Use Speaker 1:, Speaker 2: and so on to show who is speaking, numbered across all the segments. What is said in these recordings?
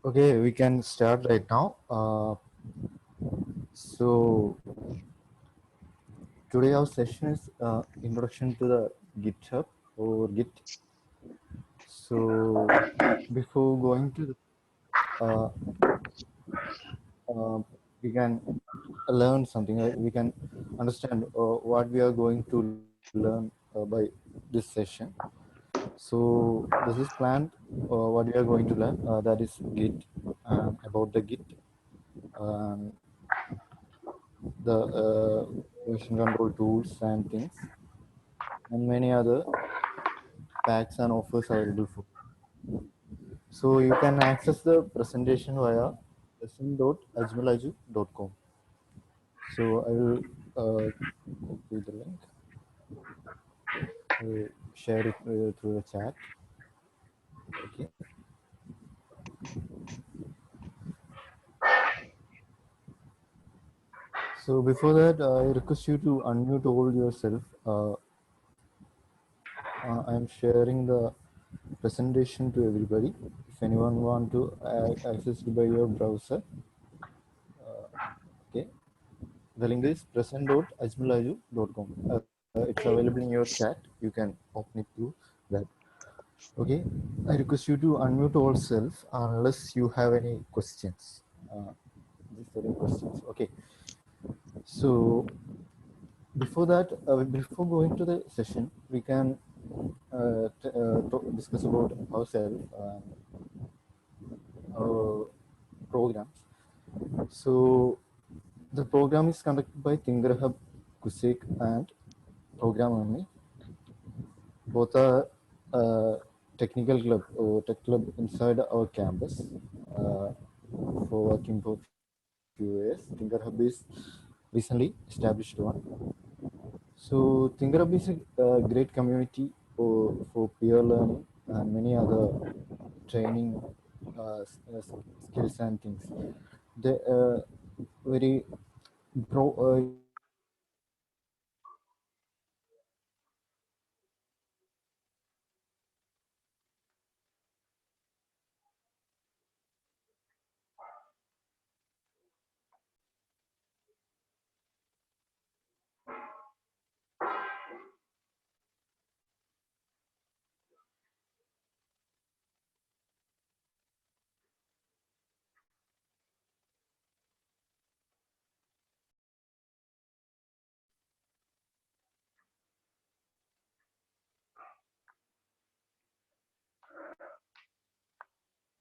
Speaker 1: Okay, we can start right now. So today our session is introduction to the GitHub or Git. So before going to uh, uh, we can learn something. We can understand what we are going to learn by this session. So this is planned. What we are going to learn that is Git, about the Git, um, the version control tools and things, and many other packs and offers available for. So you can access the presentation via lesson.ajmalaju.com. So I will copy the link, share it through the chat. Okay. So before that, I request you to unmute all yourself. I am sharing the presentation to everybody. If anyone want to access it by your browser, okay. The link is present.ajmalaju.com. It's available in your chat. You can open it through that. Okay. I request you to unmute yourself unless you have any questions. Just any questions. Okay. So before that, before going to the session, we can discuss about ourselves and our programs. So the program is conducted by TinkerHub CUCEK and Program Only. Both are technical club or tech club inside our campus for working for few years. TinkerHub is recently established one. So TinkerHub is a great community for peer learning and many other training skills and things. They very it provides very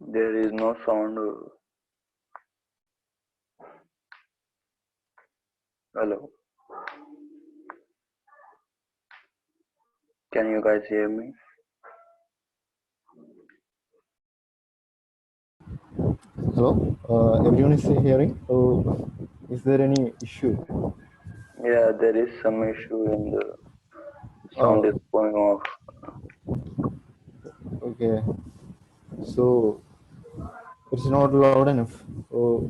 Speaker 2: There is no sound. Hello. Can you guys hear me?
Speaker 1: hello. Everyone is hearing. Oh, is there any issue?
Speaker 2: Yeah, there is some issue in the sound is
Speaker 1: Oh,
Speaker 2: going off.
Speaker 1: okay. So it's not loud enough. Oh,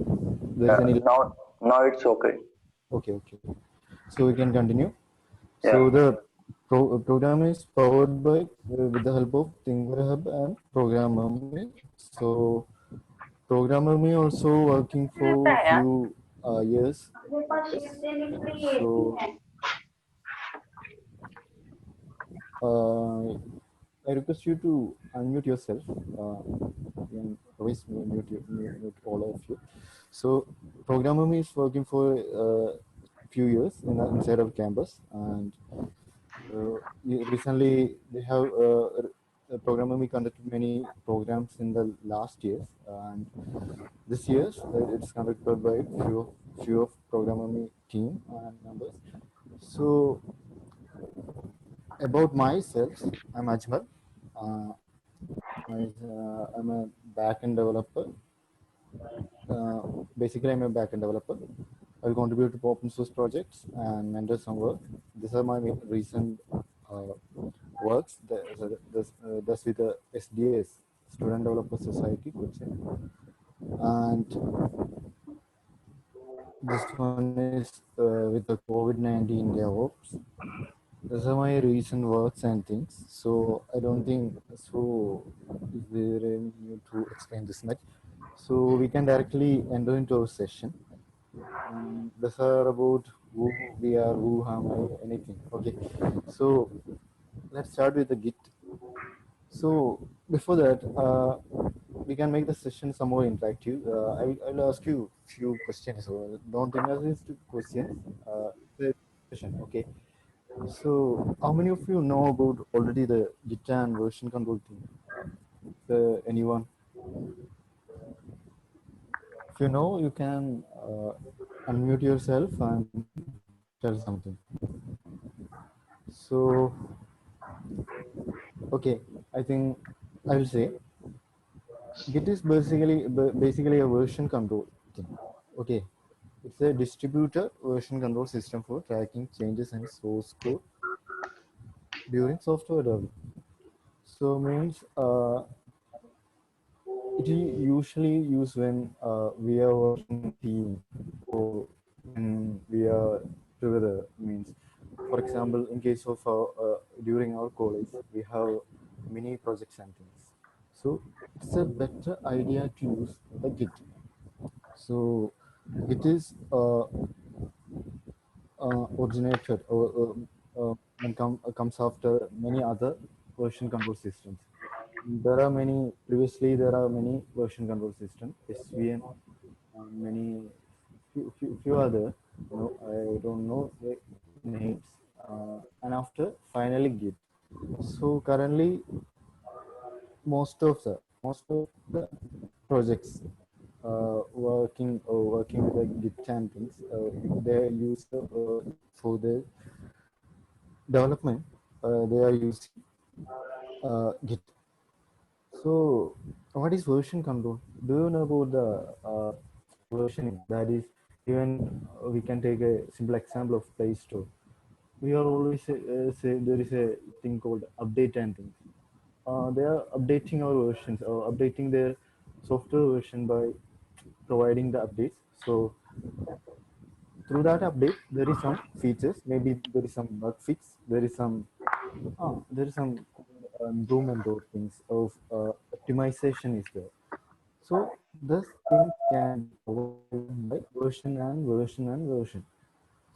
Speaker 1: there is
Speaker 2: Yeah,
Speaker 1: any.
Speaker 2: now it's okay.
Speaker 1: Okay, okay. So we can continue.
Speaker 2: Yeah,
Speaker 1: So the program is powered by with the help of ThinkerHub and Programmer Me. So Programmer Me also working for few years in this. So uh, I request you to unmute yourself. And always mute all of you. So Programmer Me is working for few years inside of campus, and recently they have Programmer Me conducted many programs in the last years, and this year it's conducted by few of Programmer Me team and members. So about myself, I'm Ajmal. Uh, I'm a backend developer. Basically, I'm a backend developer. I contribute to open source projects and mentor some work. These are my recent works. That's with the SDS, Student Developer Society, CUCEK. And this one is with the COVID-19 DevOps. These are my recent works and things. So I don't think so. Is there any need to explain this much? So we can directly enter into our session. These are about who we are, who am I, anything. Okay. So let's start with the Git. So before that, we can make the session some more interactive. I'll ask you a few questions. So don't think as it's questions. It's a session. Okay. So how many of you know about already the Git and version control thing? Anyone? If you know, you can unmute yourself and tell something. So, okay, I think I will say Git is basically a version control thing. Okay, it's a distributed version control system for tracking changes in source code during software development. So means it is usually used when we are working in team or when we are together. Means, for example, in case of during our college, we have many projects and things. So it's a better idea to use a Git. So it is originated or comes after many other version control systems. There are many, previously there are many version control systems, SVN, many, few other, no, I don't know the names, and after finally Git. So currently most of the projects working with the Git and things, they use for the development, they are using Git. So, what is version control? Do you know about the versioning? That is, even we can take a simple example of Play Store. We are always say there is a thing called update and things. They are updating our versions or updating their software version by providing the updates. So through that update, there is some features. Maybe there is some bug fix. There is some improvement or things of optimization is there. So this thing can be provided by version and version and version.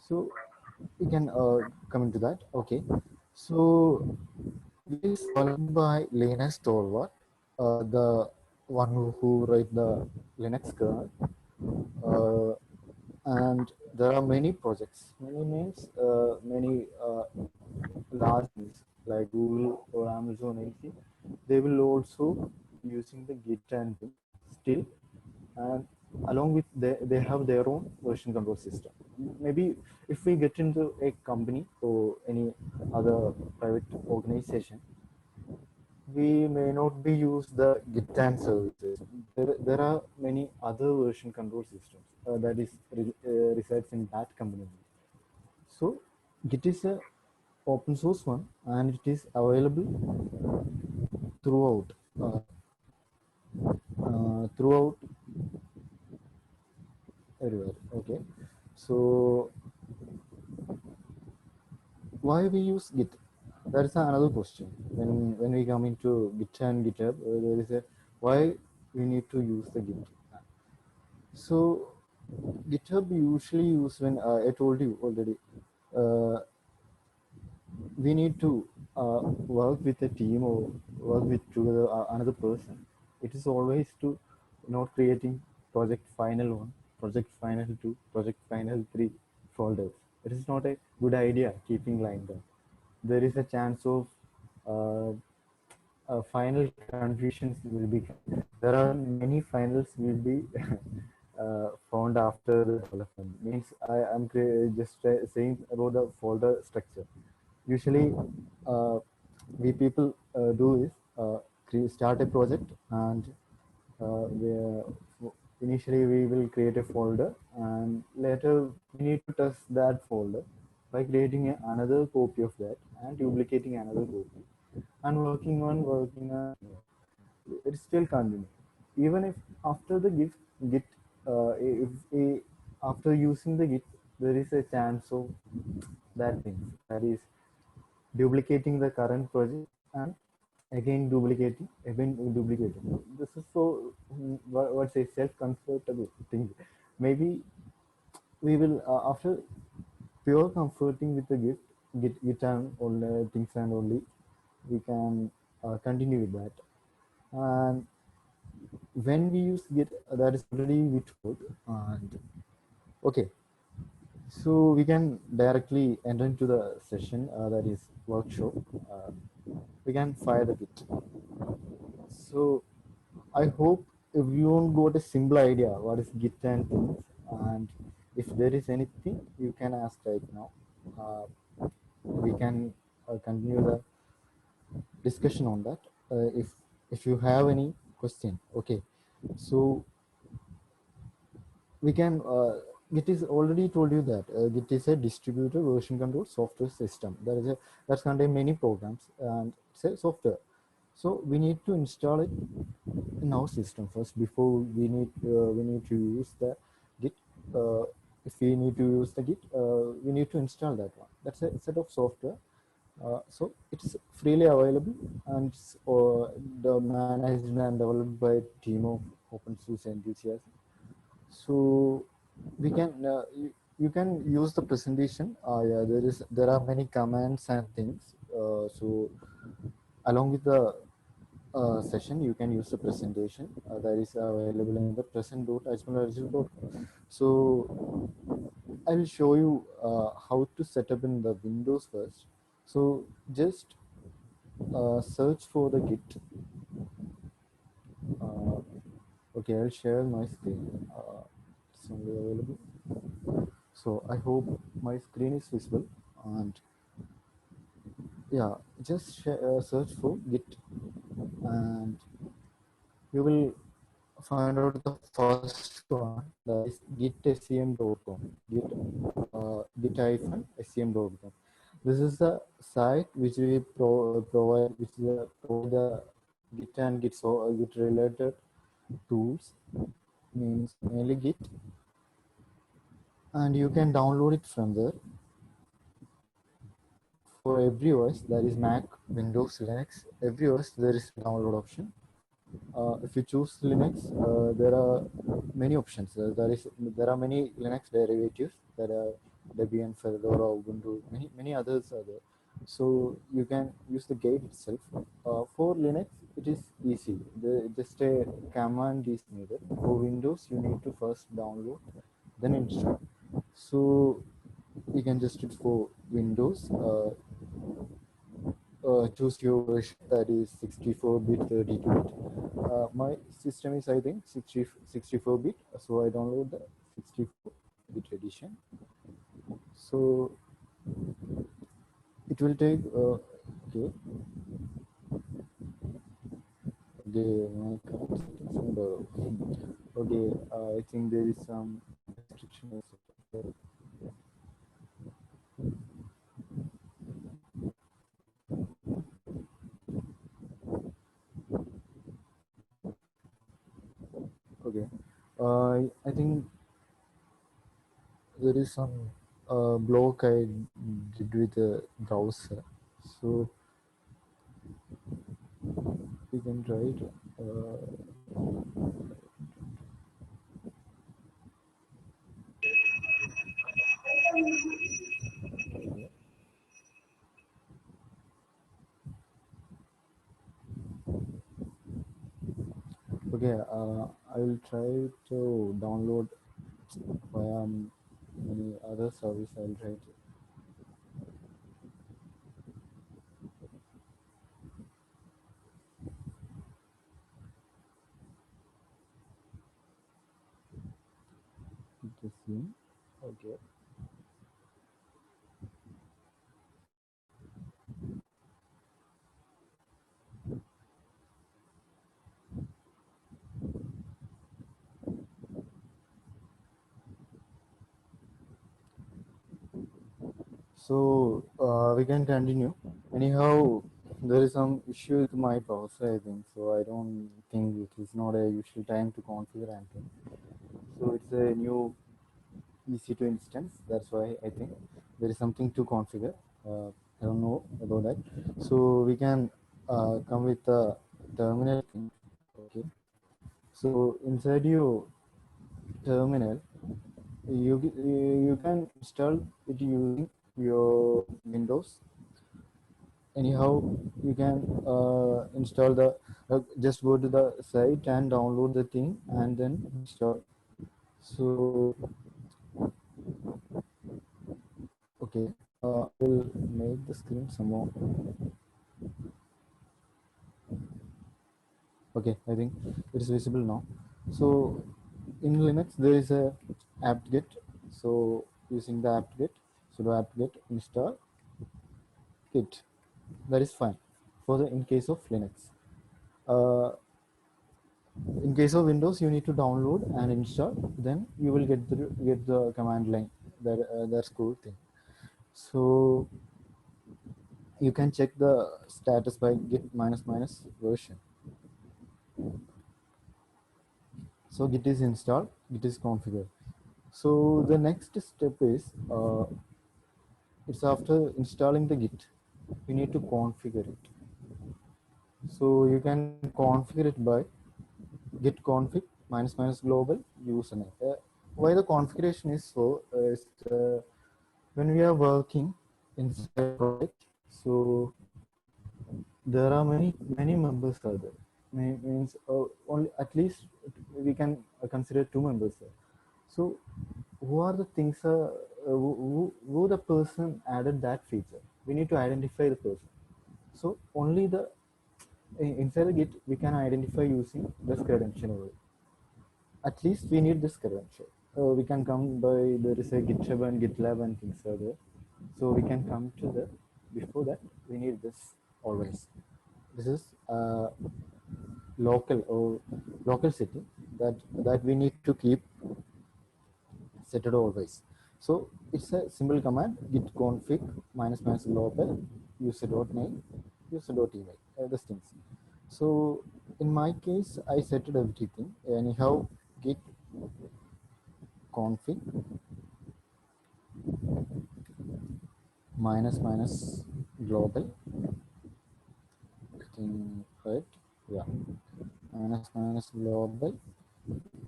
Speaker 1: So we can come into that. Okay. So it is developed by Linus Torvald, the one who write the Linux kernel. Uh, and there are many projects, many names, many large names like Google or Amazon, anything. They will also using the Git and things still, and along with they have their own version control system. Maybe if we get into a company or any other private organization, we may not be use the Git and services. There are many other version control systems that is resides in that company. So Git is a open source one and it is available throughout throughout everywhere. Okay, so why we use Git? That is another question. When we come into Git and GitHub, there is a why we need to use the Git. So GitHub usually use when I told you already. Uh, we need to work with a team or work with together another person. It is always to not creating project final one, project final two, project final three folders. It is not a good idea keeping like that. There is a chance of uh, final confusions will be. There are many finals will be found after the development. Means I am just saying about the folder structure. Usually, we people do is start a project and initially we will create a folder and later we need to test that folder by creating another copy of that and duplicating another copy and working on it still continue even if after the git if after using the git there is a chance of that things that is duplicating the current project and again duplicating. This is so what's a self-comfortable thing. Maybe we will after pure comforting with the git and all things and only we can continue with that. And when we use git, that is already we told. And okay, so we can directly enter into the session that is workshop. Uh, we can fire the git. So I hope everyone got a simple idea what is Git and things, and if there is anything you can ask right now. We can continue the discussion on that. If you have any question, okay. So we can. Git is already told you that Git is a distributed version control software system. There is a that contain many programs and it's a software. So we need to install it in our system first before we need to use the git. If we need to use the git, we need to install that one. That's a set of software. So it's freely available and it's managed and developed by a team of open source enthusiasts. So we can you can use the presentation. Yeah, there are many commands and things. So along with the session, you can use the presentation that is available in the present.ajmal.com. So I will show you how to set up in the Windows first. So just search for the Git. Uh, okay, I'll share my screen. It's only available. So I hope my screen is visible. And yeah, just search for Git, and you will find out the first one that is gitsem.com. Git-sem.com. This is the site which we provide, which provide the Git and Git related tools, means mainly Git, and you can download it from there. For every OS, there is Mac, Windows, Linux. Every OS there is a download option. If you choose Linux, there are many options. There are many Linux derivatives. There are Debian, Fedora, Ubuntu, many others are there. So you can use the gate itself. For Linux, it is easy. Just a command is needed. For Windows, you need to first download, then install. So you can just do it for Windows. Choose your version, that is 64-bit, 32-bit. My system is, I think, 64-bit, so I download the 64-bit edition. So it will take okay. Okay, my current settings and okay. I think there is some restriction. Okay, I think there is some block I did with the browser, so we can try it. Okay, I will try to download via any other service. I'll try to. Just see. Okay. So we can continue. Anyhow, there is some issue with my browser, I think. So I don't think it is not a usual time to configure anything. So it's a new EC2 instance. That's why I think there is something to configure. I don't know about that. So we can come with the terminal thing. Okay, so inside your terminal, you can install it using your Windows. Anyhow, you can install the just go to the site and download the thing and then install. So okay, I will make the screen some more. Okay, I think it is visible now. So in Linux there is a apt-get. So using the apt-get, sudo apt-get install git. That is fine for the in case of Linux. Uh, in case of Windows, you need to download and install. Then you will get the command line. That's cool thing. So you can check the status by git minus minus version. So git is installed, git is configured. So the next step is it's after installing the git, you need to configure it. So you can configure it by git config minus minus global username. Why the configuration is so is when we are working inside a project, so there are many members are there. Means only at least we can consider two members there. So who are the things who the person added that feature? We need to identify the person. So only the inside the git we can identify using this credential only. At least we need this credential. We can come by there is a GitHub and GitLab and things are there. So we can come to the before that we need this always. This is local or local setting that we need to keep set it always. So it's a simple command git config minus minus global user dot name user dot email these things. So in my case I set it everything. Anyhow, git config minus minus global, I think, right? Yeah, minus minus global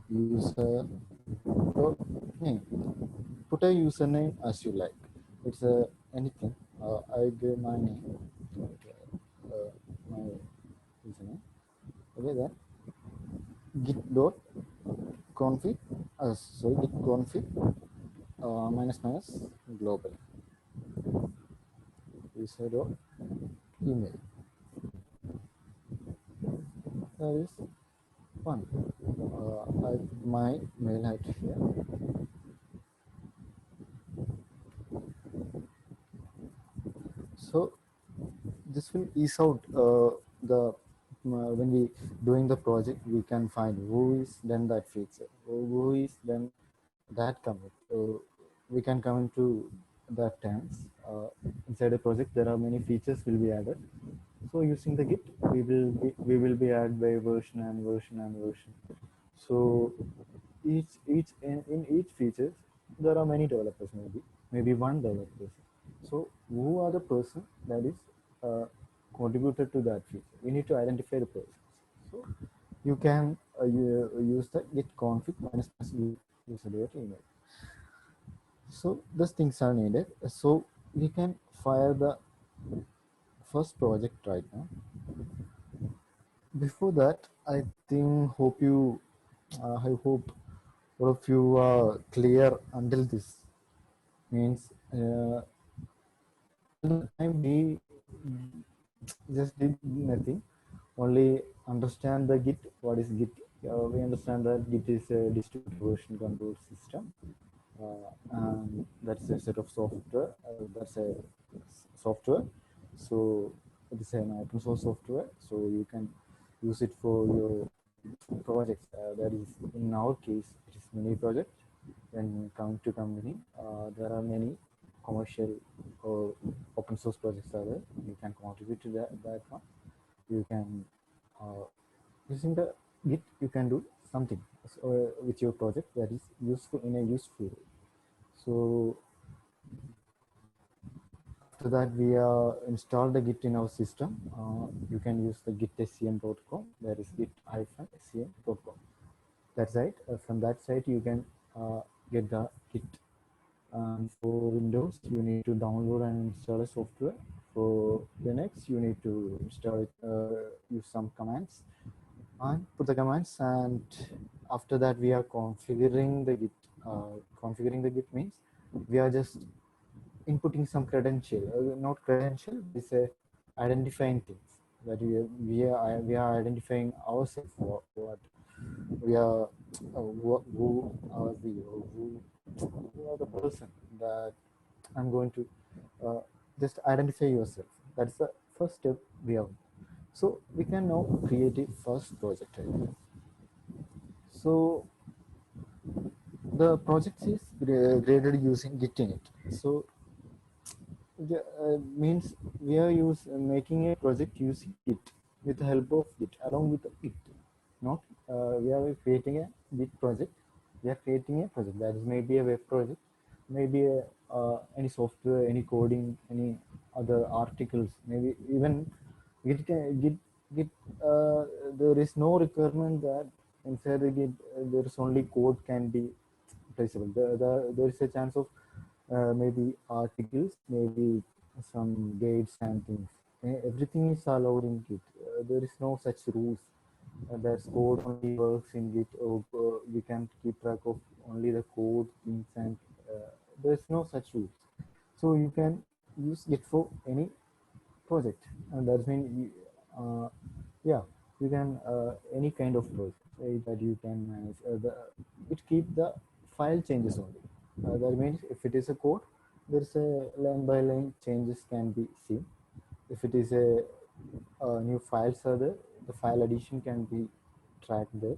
Speaker 1: user dot name. Put a username as you like. It's anything. I give my name. My username. Okay, then git dot config. Sorry, git config minus minus global user dot email. That is one. I put my mail ID here. So this will ease out the when we doing the project we can find who is done that feature or who is done that commit. We can come into that terms. Inside a project there are many features will be added. So using the git we will be added by version and version and version. So each in each features there are many developers, maybe one developer. So who are the person that is uh, contributed to that feature? We need to identify the person. So you can use the git config minus minus user dot email. So those things are needed. So we can fire the first project right now. Before that, I think I hope all of you are clear until this. Means till the time we just did nothing, only understand the Git. What is Git? We understand that Git is a distributed version control system, and that's a set of software. That's a software. So it is an open source software. So you can use it for your projects. That is, in our case, it is mini project. When come to company, there are many commercial or open source projects are there. You can contribute to that one. You can using the Git, you can do something with your project that is useful in a useful way. So after that we install the git in our system. You can use the git.scm.com, that is git-scm.com. That's right. From that site you can get the git. And for Windows you need to download and install a software. For Linux you need to install it, use some commands and put the commands, and after that we are configuring the git. Configuring the git means we are just inputting some credential, not credential, but it's a identifying things that we are identifying ourselves, what we are, who are we, or who are the person that I'm going to just identify yourself. That's the first step we have. So we can now create a first project. So the project is graded using Git in it. So means we are making a project using Git with the help of Git, along with Git. Not we are creating a Git project. We are creating a project that is maybe a web project, maybe any software, any coding, any other articles, maybe even Git. Git. There is no requirement that inside the Git there is only code can be traceable. There is a chance of maybe articles, maybe some guides and things. Everything is allowed in Git. There is no such rules. That code only works in Git, or we can keep track of only the code things, and there is no such rules. So you can use Git for any project, and that means yeah, you can any kind of project that you can manage. It keep the file changes only. That means if it is a code, there's a line by line changes can be seen. If it is a new files are there, the file addition can be tracked there,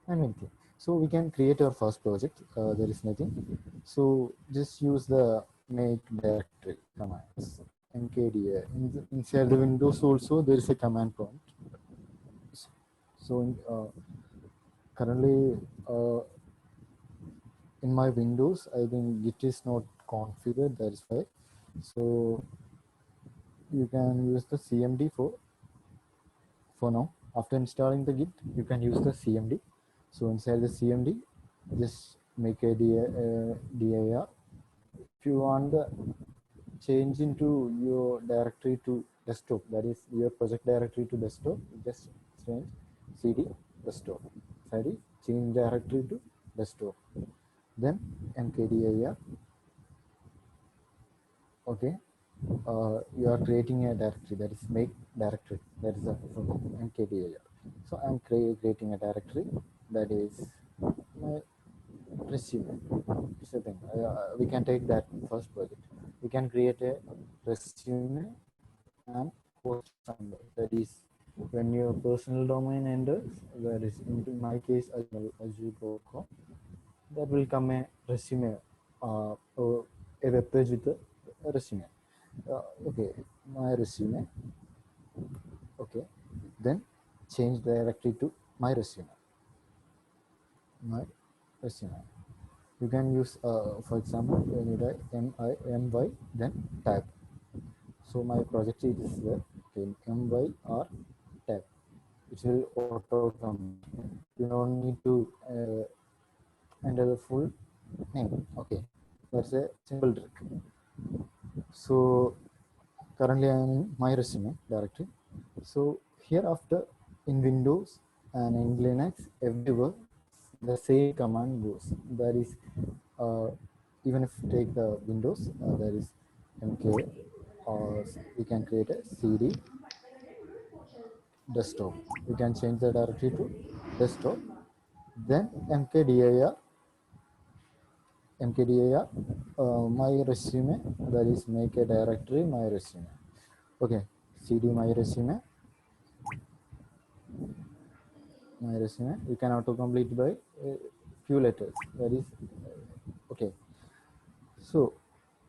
Speaker 1: and many things. So we can create our first project. There is nothing. So just use the make directory commands. mkdir. Inside the Windows also there is a command prompt. So currently in my Windows, I think Git is not configured. That is why. So you can use the CMD for now. After installing the Git, you can use the CMD. So inside the CMD, just make a dir. If you want the change into your directory to desktop, that is your project directory to desktop, just change cd desktop. Sorry, change directory to desktop. Then mkdir. Okay, you are creating a directory, that is make directory, that is a mkdir. So I'm creating a directory that is my resume. It's a thing. We can take that first project. We can create a resume and host somewhere. That is when your personal domain enters, that is in my case Ajmal.com, that will come a resume, or a web page with a resume. Okay, my resume. Okay, then change directory to my resume. My resume. You can use, for example, when you write MIMY, then tab. So my project is there. Okay, MYR tab. It will auto come. You don't need to enter the full name. Okay, that's a simple trick. So currently I am in my resume directory. So hereafter in Windows and in Linux, everywhere the same command goes. That is, uh, even if take the Windows, there is mk, or we can create a cd desktop. We can change the directory to desktop. Then mkdir, my resume, that is make a directory my resume. Okay, cd my resume. You can auto complete by few letters. That is okay. So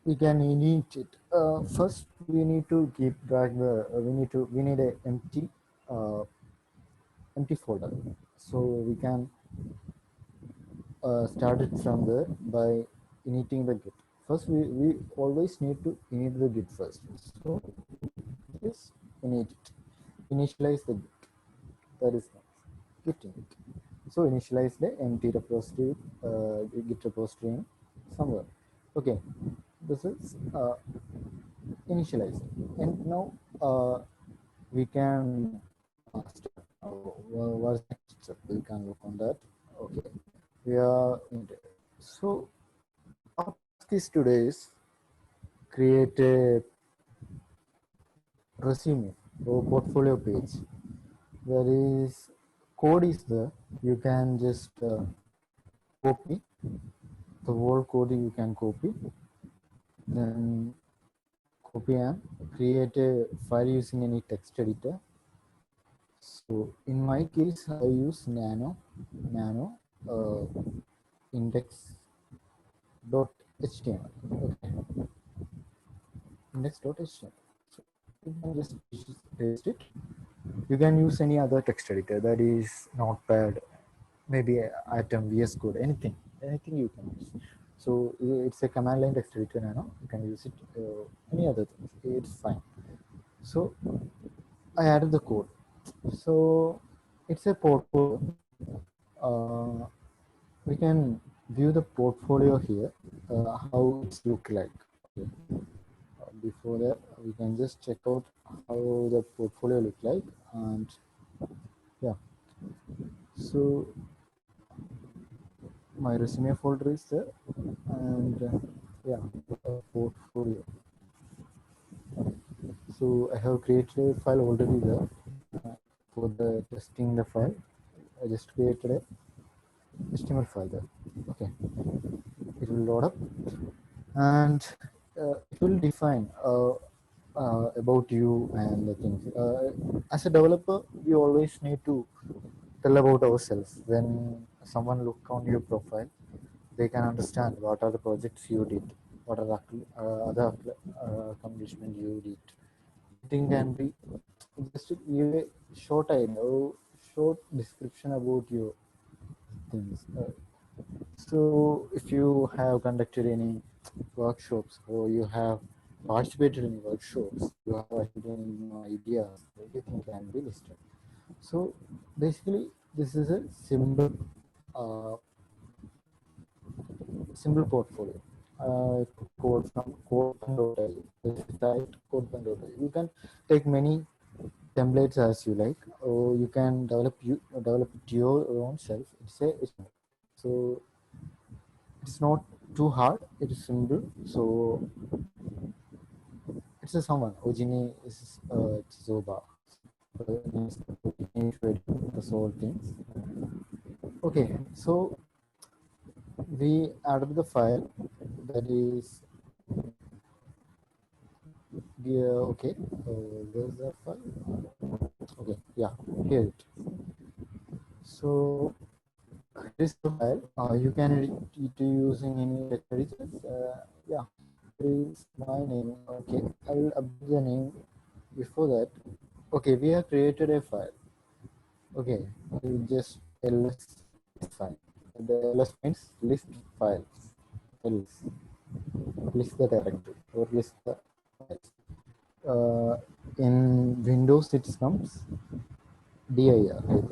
Speaker 1: we can init it. First, we need to keep track the. We need a uh, empty folder. So we can start it from there by initting the Git. First, we always need to init the Git first. So just init it. Initialize the Git. That is nice. Git init. So initialize the empty repository, Git repository in somewhere. Okay, this is initializing, and now we can start. What's the next step? We can look on that. Okay, we are in there. So our task is today is create a resume or portfolio page. There is code is there. You can just copy the whole code. You can copy, then copy and create a file using any text editor. So in my case, I use nano index.html. Okay, index.html. So you can just paste it. You can use any other text editor, that is Notepad, maybe Atom, VS Code, anything you can use. So it's a command line text editor nano. You can use it any other things. It's fine. So I added the code. So it's a portfolio. Uh, we can view the portfolio here, how it's look like. Okay. Before that, we can just check out how the portfolio look like, and yeah. So my resume folder is there, and yeah, portfolio. So I have created a file already there for the testing the file. I just created a HTML file there. Okay, it will load up, and it will define about you and the things. As a developer, we always need to tell about ourselves. When someone look on your profile, they can understand what are the projects you did, what are the other accomplishments you did. Anything can be just to give a short idea or short description about your things. So if you have conducted any workshops or you have participated in workshops, you have achieved any ideas, everything can be listed. So basically, this is a uh, simple portfolio. Code from code.io. This is typed code.io. You can take many templates as you like, or you can develop it your own self. It's so it's not too hard. It is simple. So it's a someone. Ojini is Zoba. The whole things. Okay, so we added the file that is okay. Where's that file? Okay, yeah, here it. So this file you can edit it using any text editors. Yeah, here is my name. Okay, I will update the name before that. Okay, we have created a file. Okay, you just ls is fine. The ls means list files. Ls list the directory or list the files. In Windows it comes dir, I think.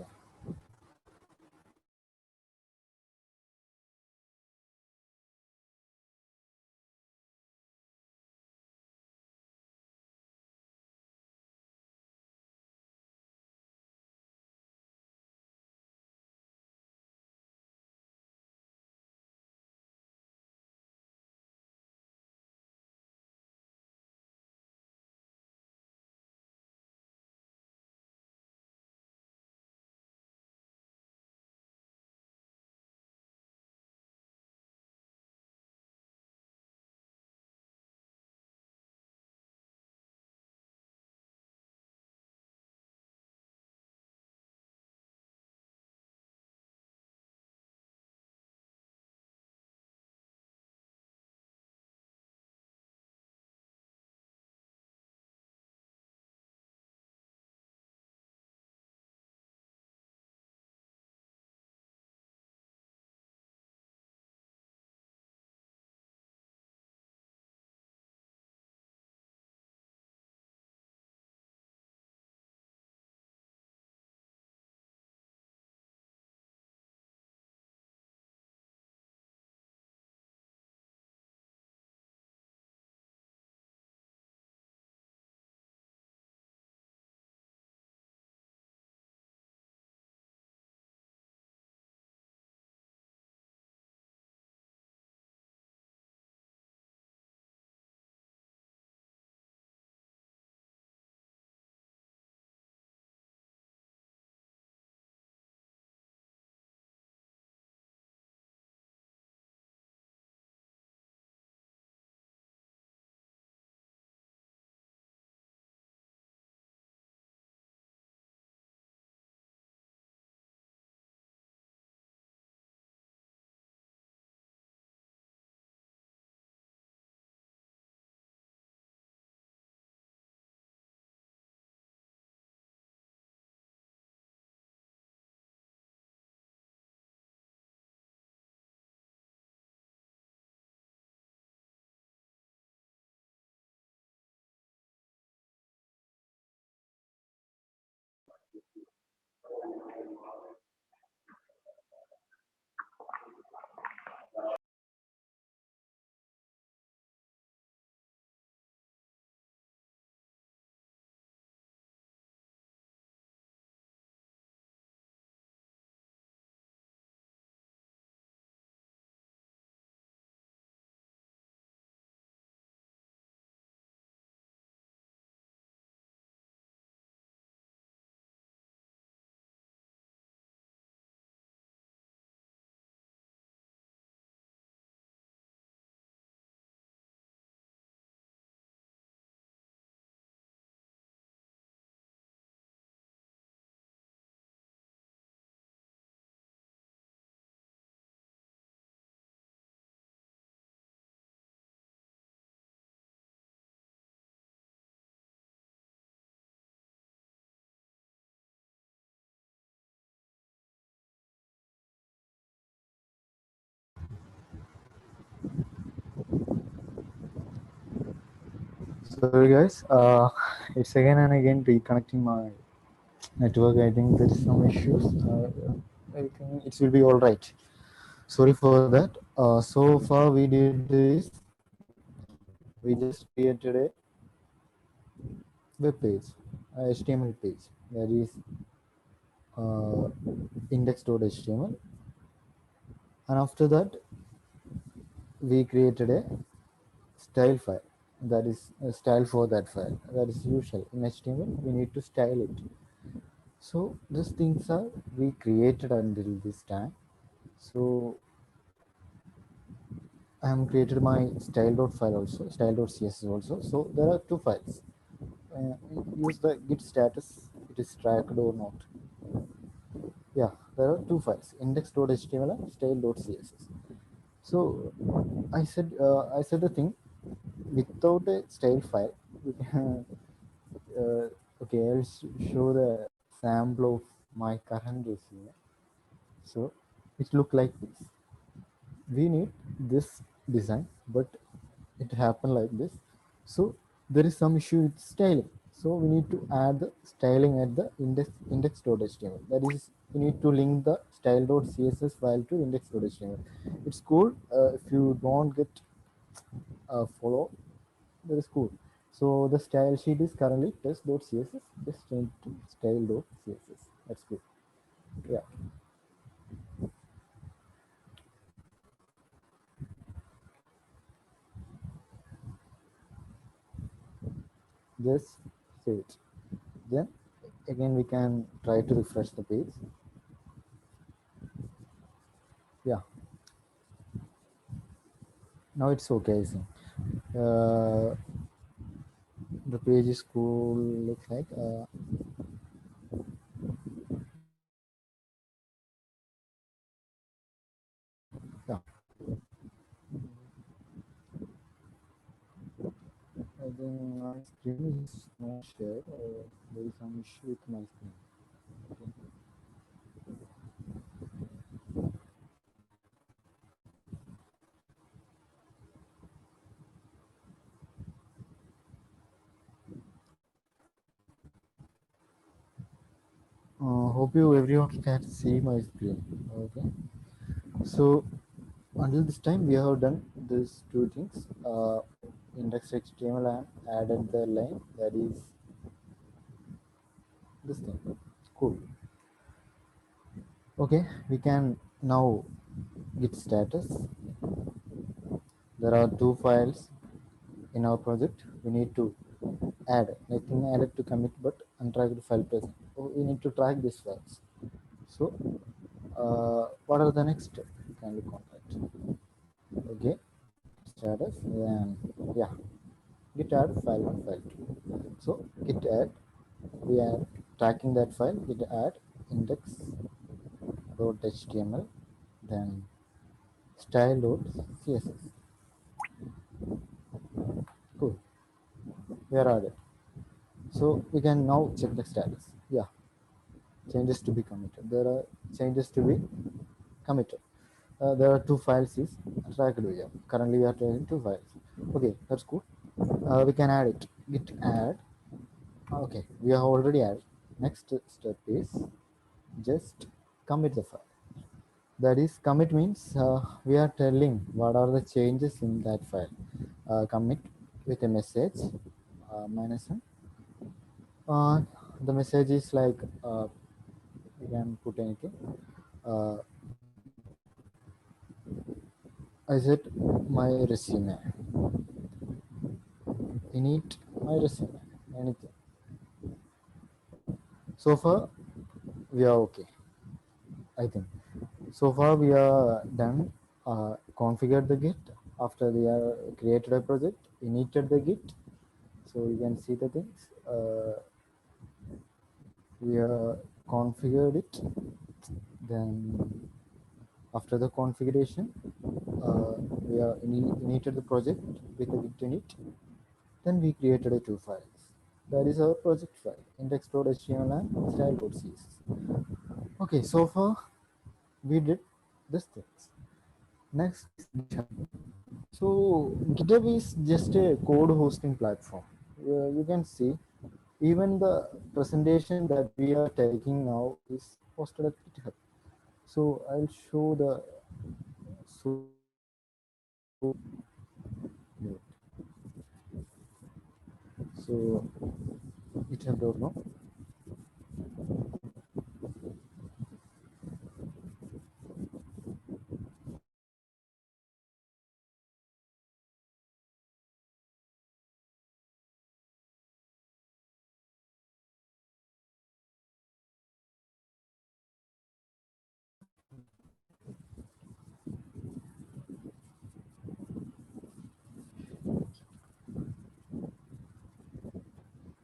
Speaker 1: Sorry guys, it's again and again reconnecting my network. I think there is some issues. I think it will be all right. Sorry for that. So far we did this. We just created a web page, a HTML page that is uh, index.html, and after that we created a style file. That is a style for that file. That is usual in HTML. We need to style it. So these things are we created until this time. So I have created my style.file also, style.css also. So there are two files. Use the git status. It is tracked or not. Yeah, there are two files: index.html and style.css. So I said the thing without a style file. We can, okay, I'll show the sample of my current resume. So it look like this. We need this design, but it happened like this. So there is some issue with styling. So we need to add the styling at the index.html. That is, we need to link the style.css file to index.html. It's cool. If you don't get follow, that is cool. So the style sheet is currently test.css. Just change to style.css. That's good. Yeah. Just save it. Then again we can try to refresh the page. Yeah, now it's okay, I think. uh, the page is cool, looks like yeah, I think my screen is not shared, there is some issue with my screen. Okay. Hope you everyone can see my screen. Okay, so until this time we have done these two things, index html and added the line, that is this thing. Cool. Okay, we can now git status. There are two files in our project. We need to add nothing added to commit, but untracked file present. So we need to track these files. So what are the next step? You can look on that. Okay, status, and yeah, git add file 1, file 2. So git add, we are tracking that file. Git add index.html, then style.css. Cool, we are added. So we can now check the status. Yeah, changes to be committed. There are changes to be committed. There are two files is tracked here. Currently we are tracking two files. Okay, that's cool. We can add it. Git add. Okay, we have already added. Next step is just commit the file. That is, commit means we are telling what are the changes in that file. Commit with a message, minus n. The message is like, you can put anything. Uh, I said my resume. Init my resume. Anything. So far we are okay, I think. So far we are done. Configured the Git after we are created a project. Initiated the Git. So you can see the things. We are configured it. Then after the configuration, we are initiated the project with a Git init. Then we created a two files. That is our project file, index.html and style.css. Okay, so far we did this things. Next is GitHub. So GitHub is just a code hosting platform. you can see even the presentation that we are taking now is posted at GitHub. So I'll show the source code. Wait. So github.com.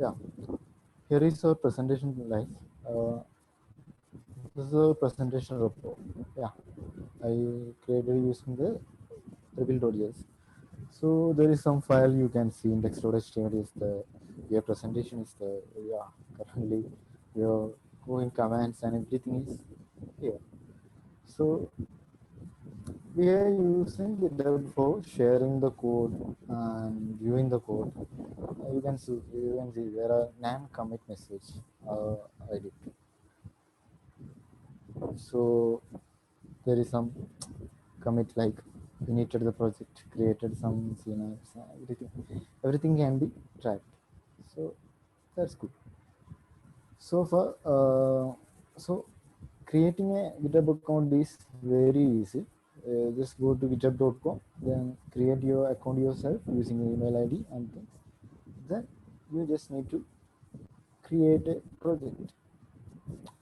Speaker 1: Yeah, here is our presentation live. Uh, this is our presentation report. Yeah, I created using the rebuild.js. So there is some file you can see index.html is the your presentation is the yeah currently your going commands and everything is here. So we are using GitHub for sharing the code and viewing the code. You can see there are name commit message edit. So there is some commit like initiated the project, created some CNAs, everything can be tracked. So that's good. So far, so creating a GitHub account is very easy. Just go to github.com, then create your account yourself using your email ID and things. Then you just need to create a project.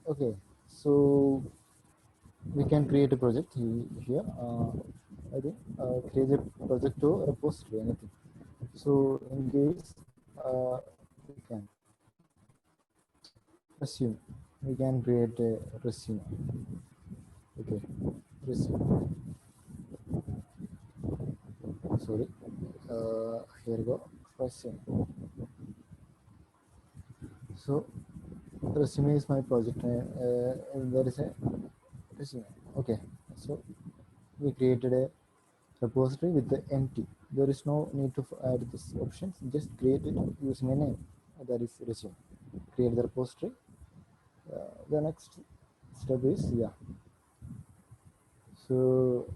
Speaker 1: Okay, so we can create a project here. I think create a project or repository, anything. So in case we can resume, we can create a resume. Okay, resume. Sorry. Here we go. Resume. So resume is my project name. There is a resume. Okay. So we created a repository with the empty. There is no need to add this options. Just create it using a name. That is resume. Create the repository. The next step is yeah. So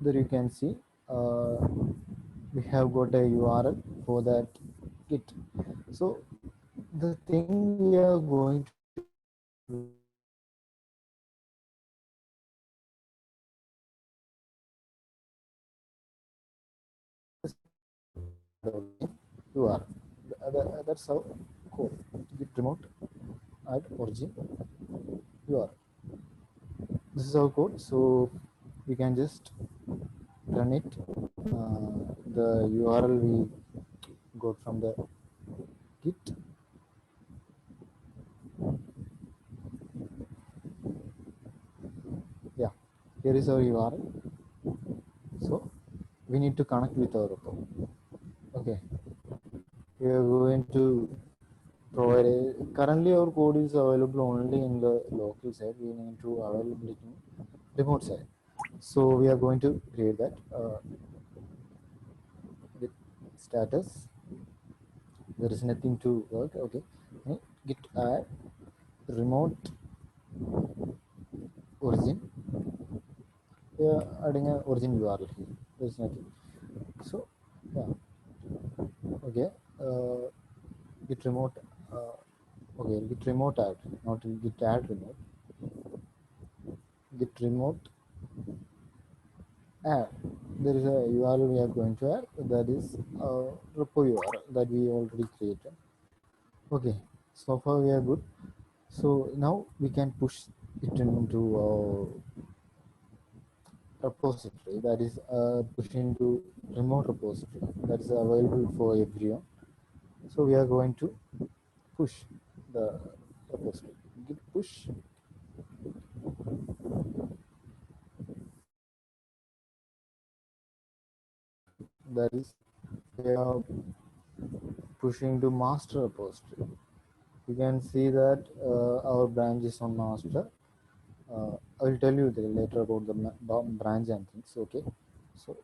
Speaker 1: there you can see we have got a URL for that Git. So the thing we are going to do is we are going to just add origin URL. That's how code git remote add origin URL. This is our code. So we can just run it. The URL we got from the Git. Yeah, here is our URL. So we need to connect with our repo. Okay, we are going to provide a, currently our code is available only in the local side. We need to available it in remote side. So we are going to create that with status. There is nothing to work. Okay, git add remote origin. We are adding an origin URL here. There is nothing. So yeah, okay. Git remote. Okay, git remote add, not git add remote. Git remote add. There is a URL we are going to add. That is repo URL that we already created. Okay, so far we are good. So now we can push it into repository. That is push into remote repository. That is available for everyone. So we are going to push the repository. Git push. That is we are pushing to master repository. You can see that our branch is on master. I will tell you later about the branch and things. Okay, so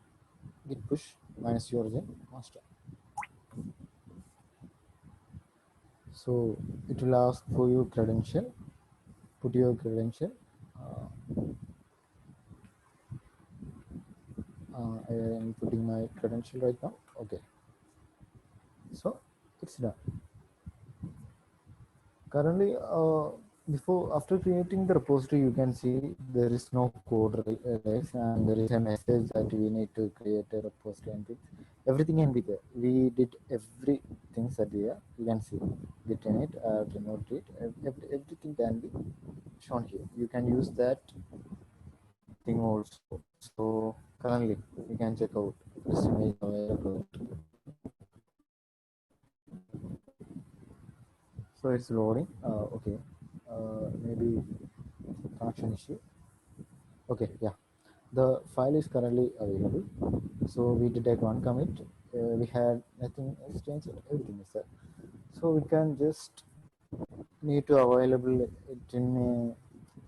Speaker 1: git push minus origin master. So it will ask for your credential. Put your credential. I am putting my credential right now. Okay, so it's done. Currently, before after creating the repository, you can see there is no code release, and there is a message that we need to create a repository and things. Everything can be there. We did everything that there. You can see git init, remote read, everything can be shown here. You can use that thing also. So currently, you can check out resume available. So it's loading. Okay, maybe connection issue. Okay, yeah, the file is currently available. So we did a one commit. We had nothing else changed. Everything is there. So we can just need to available it in a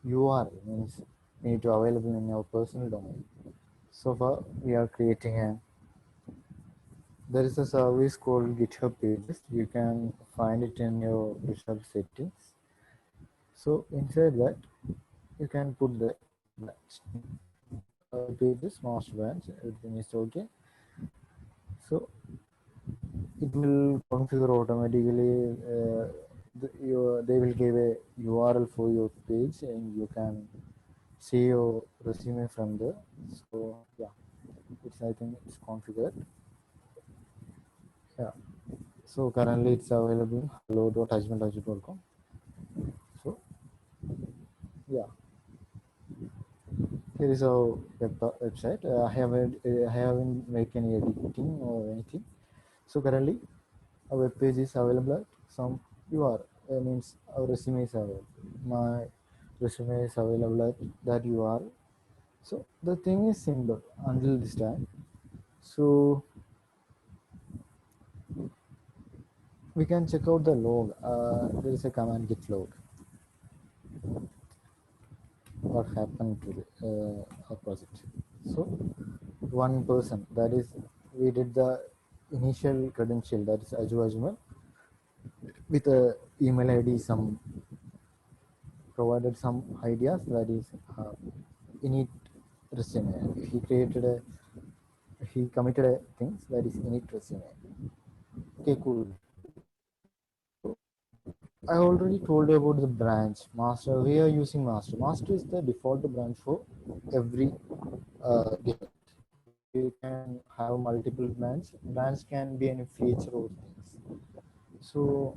Speaker 1: URL, means we need to available in our personal domain. So far we are creating a, there is a service called GitHub pages. You can find it in your GitHub settings. So inside that you can put the branch. Pages master branch, everything is okay. So it will configure automatically. They will give a URL for your page, and you can see your resume from there. So yeah, it's, I think it's configured. Yeah. So currently it's available in hello.ajmal.com. So yeah, here is our website. I haven't make any editing or anything. So currently our web page is available at some URL. Means our resume is available. My resume is available at that URL. So the thing is simple until this time. So we can check out the log. There is a command git log. What happened to our project? So one person, that is, we did the initial credential, that is Ajmal, with a email ID, some provided some ideas, that is init resume. He committed a things, that is init resume. Okay, cool. I already told you about the branch master. We are using master. Master is the default branch for every department. You can have multiple branch. Branch can be any feature or things. So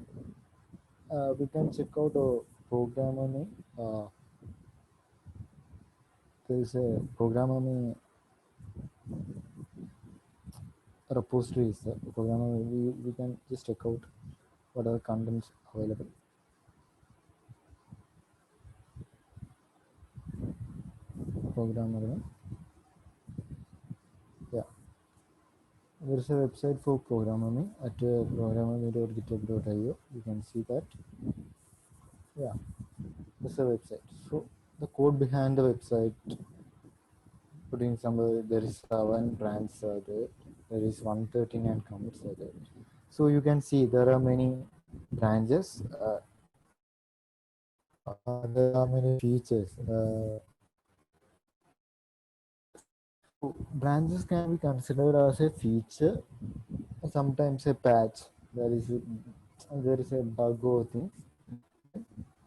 Speaker 1: we can check out a programmer name. There is a programmer name repository is there. Programmer, we can just check out what are the contents available. Programmer name. Yeah. There is a website for programming at programming.github.io. You can see that. Yeah, this is a website. So the code behind the website, putting somewhere, there is 7 branches are there. There is 139 commits are there. So you can see there are many branches. There are many features. Branches can be considered as a feature, sometimes a patch. There is a bug or things.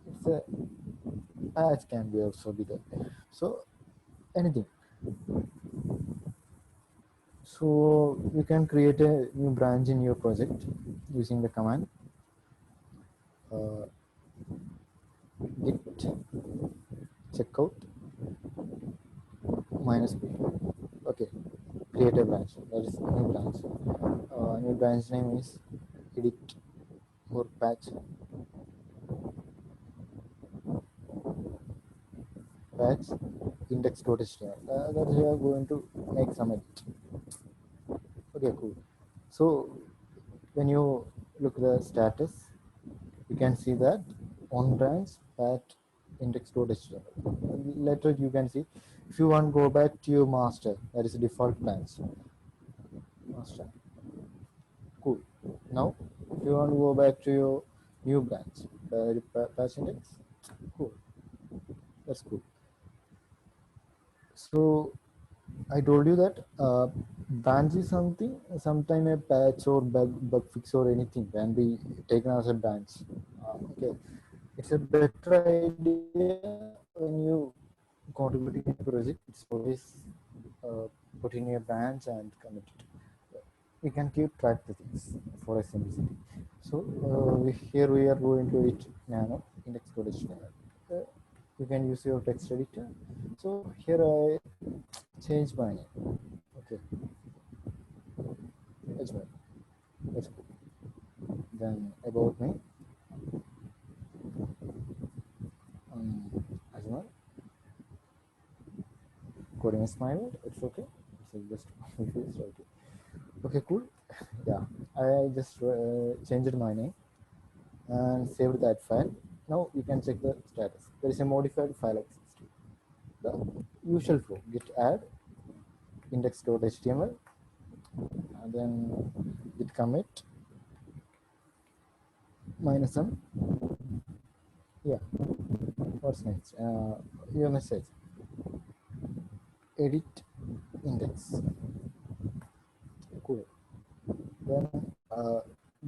Speaker 1: It's a patch can be also be there. So anything. So you can create a new branch in your project using the command uh, git checkout -p. Okay, create a branch. That is new branch. New branch name is edit or patch index.html. That we are going to make some edit. Okay, cool. So when you look the status, you can see that on branch at index.html. Later you can see, if you want to go back to your master, that is a default branch. Master. Cool. Now, if you want to go back to your new branch. Patch index. Cool. That's cool. So I told you that branch is something, sometime a patch or bug fix or anything can be taken as a branch. Okay, it's a better idea when you contributing a project. It's always put in a branch and commit it. We can keep track the things for a simplicity. So here we are going to it nano index.html. You can use your text editor. So here I change my name. Okay, Ajmal. That's cool. Then about me, Ajmal. Coding is my word. It's okay. So just confused. Okay. Okay, cool. Yeah, I just changed my name and saved that file. Now you can check the status. There is a modified file existing. The usual flow: git add index.html and then git commit minus m. Yeah, what's next? Your message edit index. Cool. Then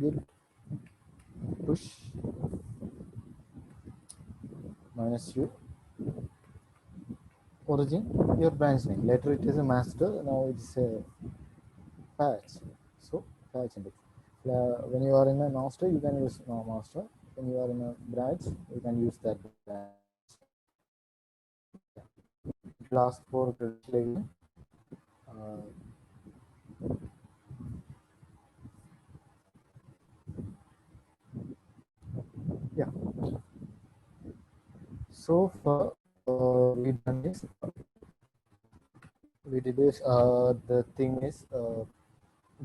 Speaker 1: git push minus u origin your branch name. Later it is a master. Now it's a patch. So patch index. When you are in a master, you can use master. When you are in a branch, you can use that branch. It will ask for credential again. Uh, yeah. So far, we done this. We did this. The thing is,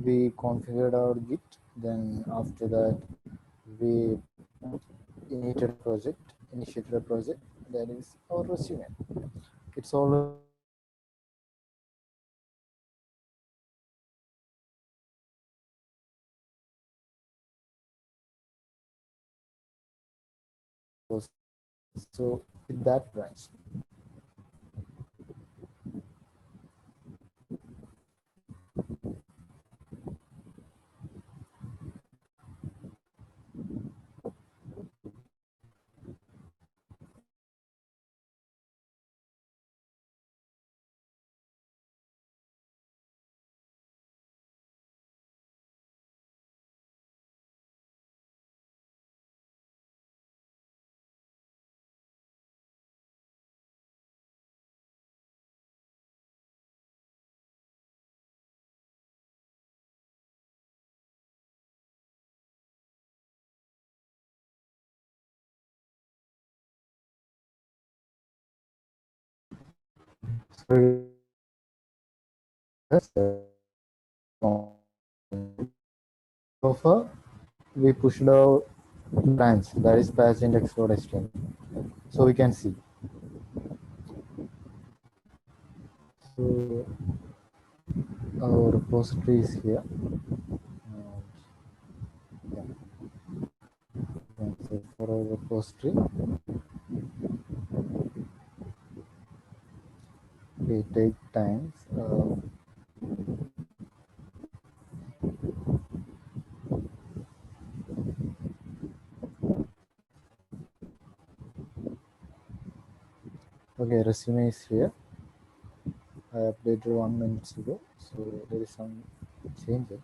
Speaker 1: we configured our Git. Then after that, we initiated a project. That is our resume. It's already so with that branch. So so far we pushed our branch that is patch index.html. So we can see. So our repository is here. And, yeah. So for our repository, we take times. Okay, resume is here. I updated 1 minute ago, so there is some changes.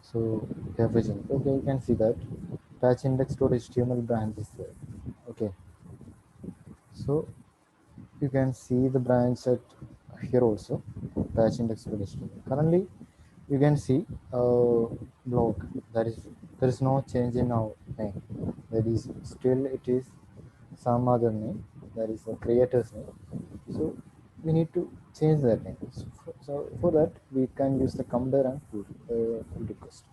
Speaker 1: So everything. Okay, you can see that patch index.html branch is there. Okay, so you can see the branch at here also patch index.html. Currently, you can see blog. That is there is no change in our name. That is still it is some other name. That is a creator's name. So we need to change that name. So for that we can use the compare and pull request.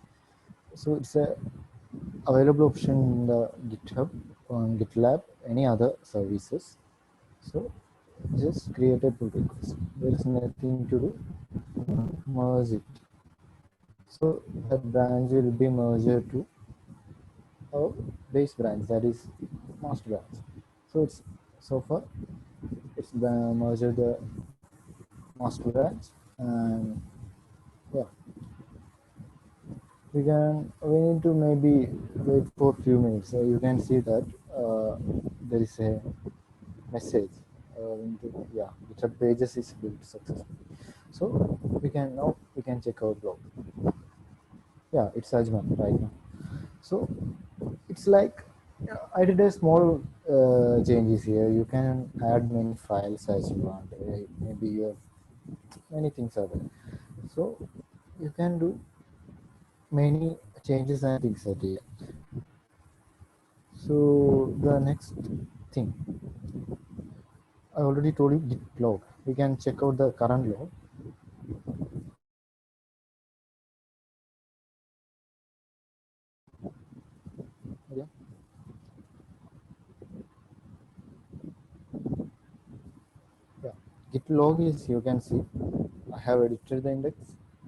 Speaker 1: So it's a available option in the GitHub on GitLab, any other services. So just create a pull request. There is nothing to do. Merge it. So that branch will be merged to our base branch, that is master branch. So it's so far it's merged the master branch, and yeah, we need to maybe wait for a few minutes. So you can see that there is a message yeah, GitHub pages is built successfully. So we can check our blog. Yeah, it's Ajmal right now. So it's like I did a small changes here. You can add many files as you want. Maybe you have many things are there. So you can do many changes and things at here. So the next thing I already told you, Git log. We can check out the current log. Yeah, yeah. Git log is, you can see I have edited the index.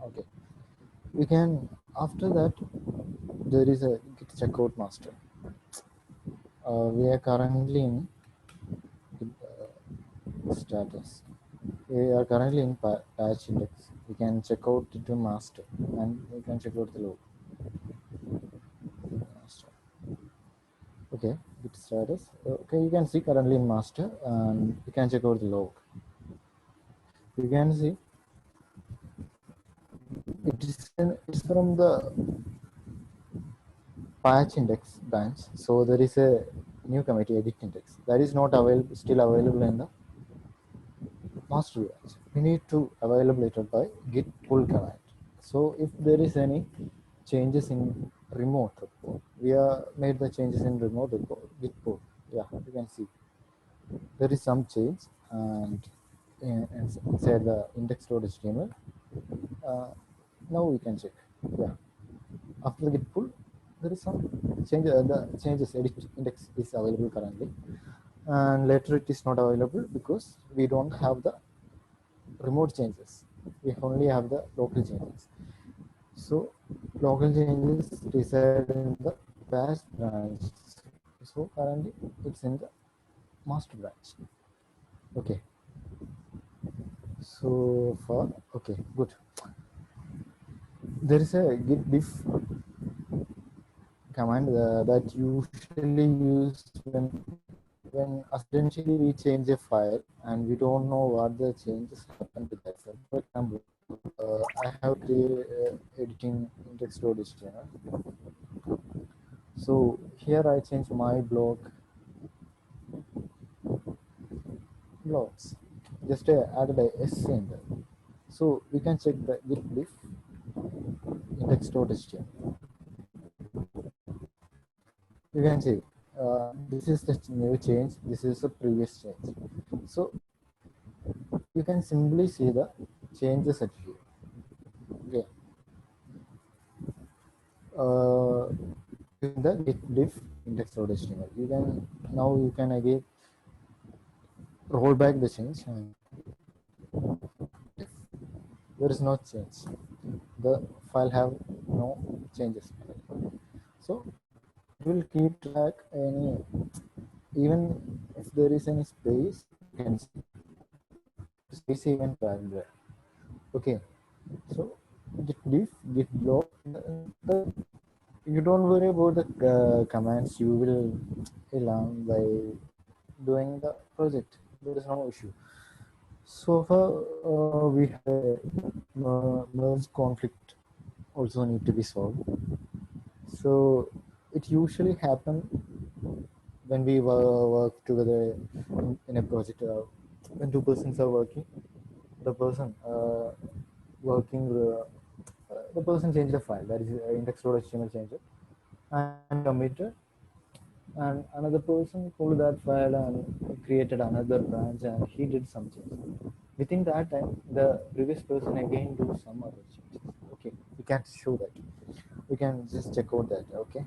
Speaker 1: Okay, we can, after that there is a git checkout master. We are currently in status. We are currently in patch index. We can check out the master and we can check out the log. Master. Okay, git status. Okay, you can see currently in master and you can check out the log. You can see it's from the patch index branch. So there is a new committee edit index that is not available, still available in the master branch. We need to available it by git pull command. So if there is any changes in remote report, we are made the changes in remote report git pull. Yeah, you can see there is some change, and inside the index.html. Uh, Now we can check. Yeah, after the git pull, there is some change. The changes edit index is available currently, and later it is not available because we don't have the remote changes. We only have the local changes. So local changes reside in the batch branch. So currently it's in the master branch. Okay. So far, okay, good. There is a git diff command that usually used when accidentally we change a file and we don't know what the changes happen to that file. For example, I have created editing index.html. So here I change my blogs. Just added a s in there. So we can check the git diff index.html. You can see this is the new change, this is the previous change. So you can simply see the changes at here. Okay. Uh, in the git diff index.html, you can now you can again roll back the change, and there is no change. The file have no changes. So it will keep track any, even if there is any space, you can see space even paragraph. Okay, so git diff, git log, you don't worry about the commands you will learn by doing the project. There is no issue. So far, we have a merge conflict also need to be solved. So it usually happen when we work together in a project. When two persons are working, the person working the person changed the file, that is index.html changer, and committed, and another person pulled that file and created another branch and he did some changes. Within that time, the previous person again do some other changes. Okay, we can't show that. We can just check out that. Okay,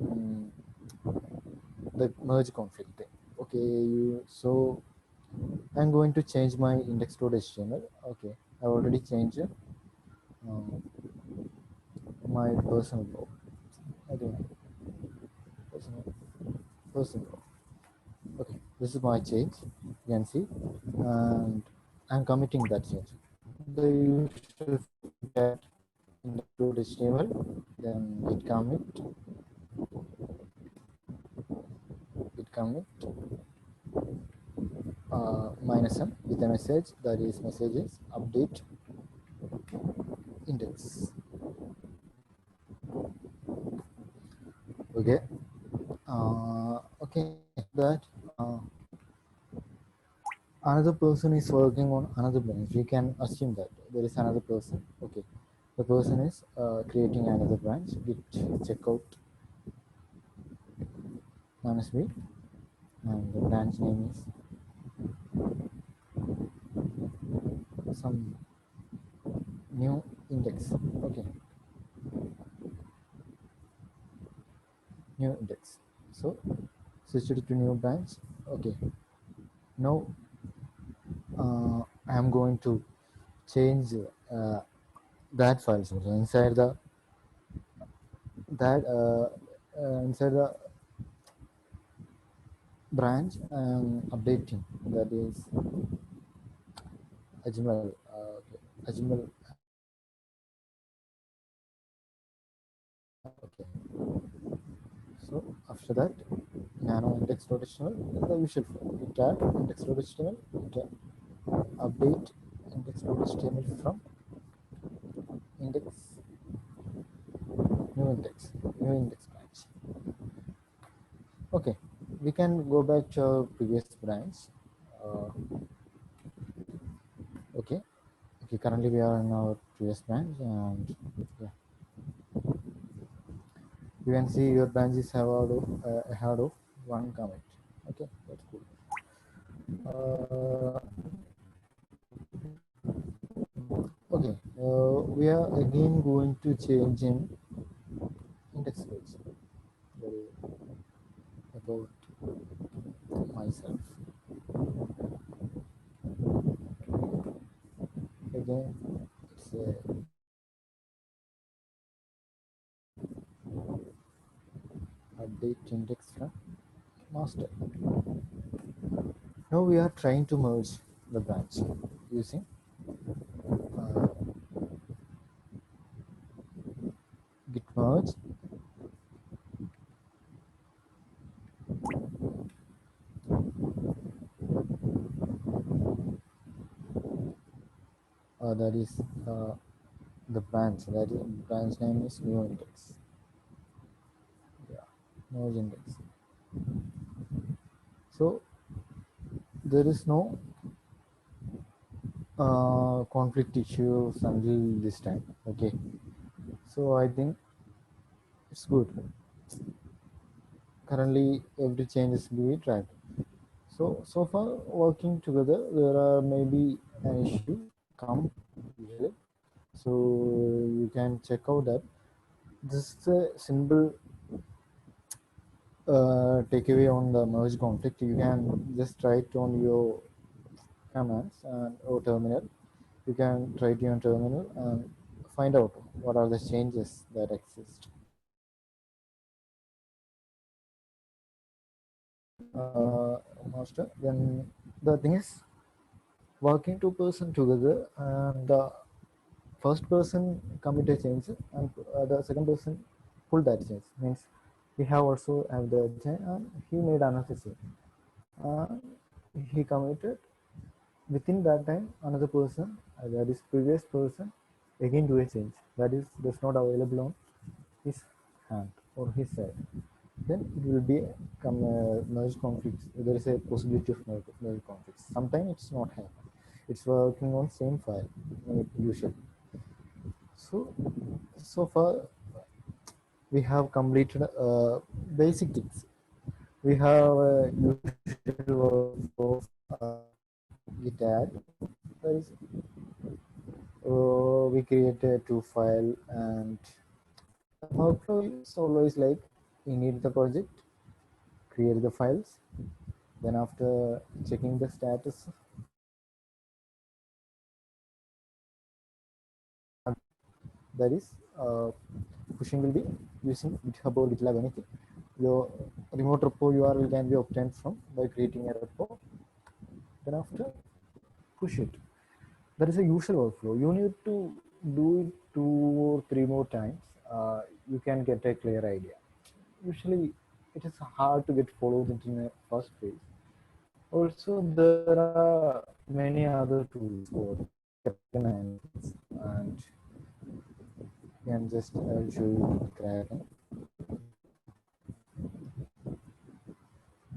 Speaker 1: mm, the merge conflict thing. Okay, so I'm going to change my index.html. Okay, I already changed my personal blog. Okay, person. Okay, this is my change. You can see, and I'm committing that change. The usual get index.html, then git commit minus m with a message, that is messages update index. Okay. Okay, that another person is working on another branch. We can assume that there is another person. Okay, the person is creating another branch. Git checkout minus b, and the branch name is some new index. Okay, new index. So switch it to new branch. Okay, now I am going to change that file. So inside the that inside the branch updating, that is Ajmal. Okay. Ajmal. Okay. So after that, nano index.html is the usual form. It add index.html, it update index.html from index, new index, new index branch. Okay, we can go back to our previous branch. Uh, okay, okay. Currently, we are in our previous branch, and yeah, you can see your branches have ahead of one commit. Okay, that's cool. Uh, okay, we are again going to change in index page. About myself. Again, it's a update index from master. Now we are trying to merge the branch using uh, git merge. That is the branch. That is branch name is new index. Yeah, merge index. So there is no conflict issues until this time. Okay, so I think it's good. Currently, every change is being tracked. So far working together, there are maybe an issue come usually. So you can check out that. This is a simple takeaway on the merge conflict. You can just write on your commands and or terminal. You can try it on terminal and find out what are the changes that exist. Master. Then the thing is working two-person together, and the first person commit a change and the second person pull that change. Means we have also have the change and he made another change. Uh, he committed within that time another person, that is previous person, again do a change that is does not available on his hand or his side. Then it will be merge conflicts. There is a possibility of merge conflicts. Sometimes it's not happen. It's working on same file usually. So far we have completed basic things. We have usual workflow of git add. That is, we create a two file, and the workflow is always like we need the project, create the files, then after checking the status, that is pushing will be using GitHub or GitLab anything. your remote repo URL can be obtained from by creating a repo. Then after push it. That is a usual workflow. You need to do it 2 or 3 more times. You can get a clear idea. Usually, it is hard to get followed into the first phase. Also, there are many other tools for Kraken and things, and you can just show you Kraken.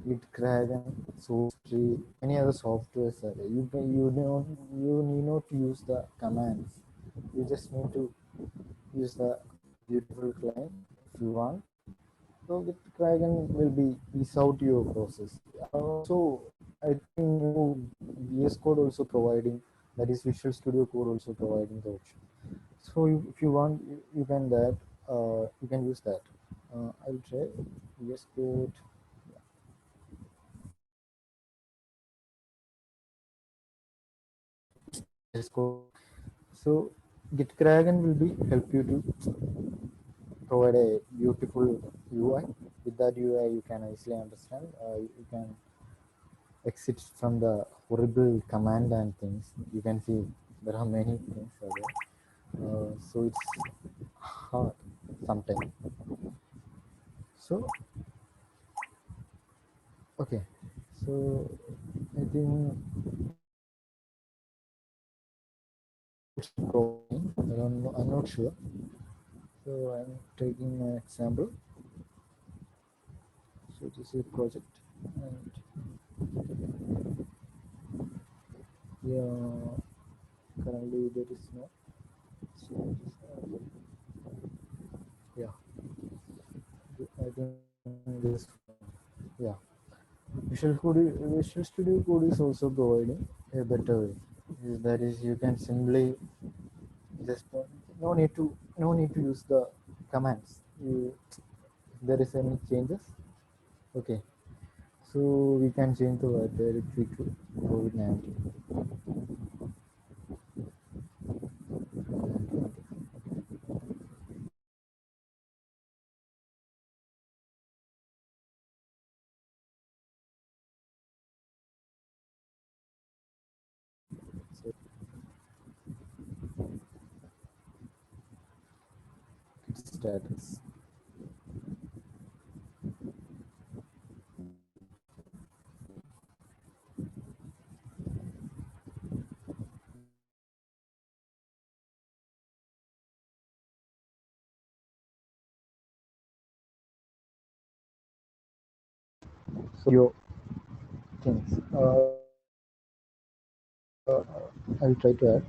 Speaker 1: Git Kraken, source tree, any other software. You need not use the commands. You just need to use the beautiful client if you want. So Git Kraken will be ease out your process. Also, I think new VS Code also providing, that is Visual Studio Code also providing the option. So if you want, you can that you can use that. I'll try VS Code. VS Code. So Git Kraken will be help you to provide a beautiful UI. With that UI, you can easily understand. You can exit from the horrible command and things. You can see there are many things are there. So it's hard sometimes. So okay, so I think it's providing. I don't know. I'm not sure. So I'm taking an example. So this is a project, and yeah, currently there is no. So yeah, I think this yeah. Visual Studio Code is also providing a better way. That is, you can simply just no need to use the commands. If there is any changes, okay. So we can change the word directory to COVID-19. So its status. So your things. I'll try to add.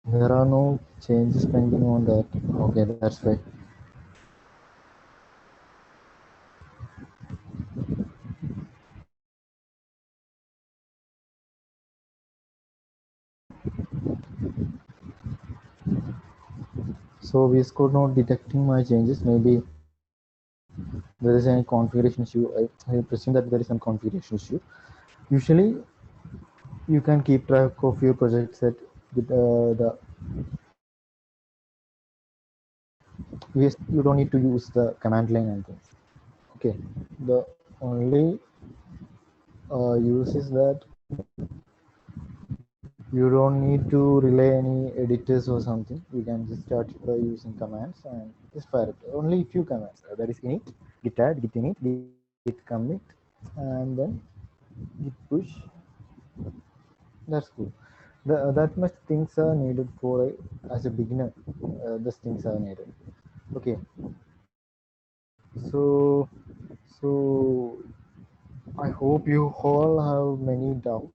Speaker 1: There are no changes pending on that. Okay, that's right. So VS Code not detecting my changes. Maybe there is any configuration issue. I presume that there is some configuration issue. Usually, you can keep track of your projects at the VS. You don't need to use the command line and things. Okay, the only use is that you don't need to rely any editors or something. You can just start it by using commands and just fire it. Only few commands. That is init, git add, git init, git commit, and then git push. That's cool. That much things are needed for as a beginner. These things are needed. Okay, so I hope you all have many doubts.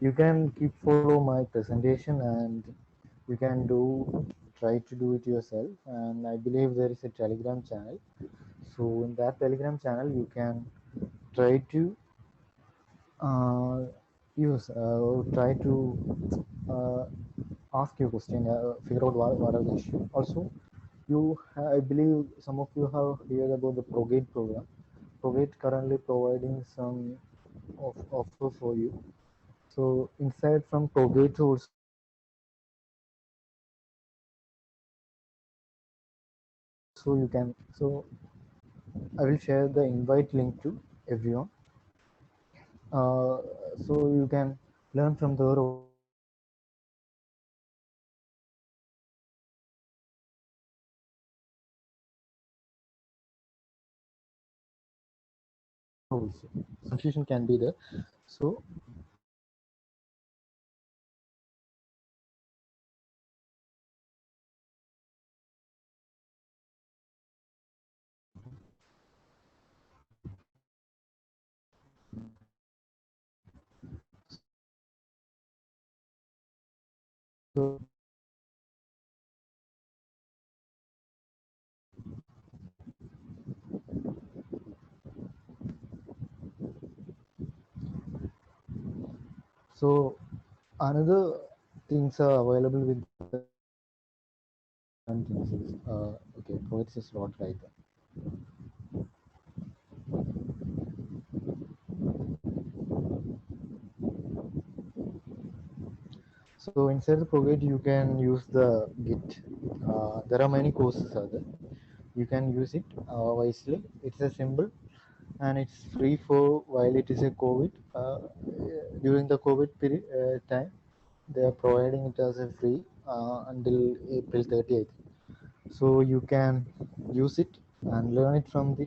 Speaker 1: You can keep follow my presentation and you can try to do it yourself. And I believe there is a Telegram channel. So in that Telegram channel, you can try to uh, use or try to uh, ask your question, figure out what are the issue. Also, I believe some of you have heard about the Progate program. Progate currently providing some offer for you. So inside from Progate also, So you can, so I will share the invite link to everyone. uh, so you can learn from there also. Some confusion can be there. So so so another things are available with the things is okay, provides a slot right. So inside the project you can use the Git. There are many courses are there. You can use it wisely. It's a symbol and it's free for while it is a COVID. During the COVID period time, they are providing it as a free until April 30th. So you can use it and learn it from the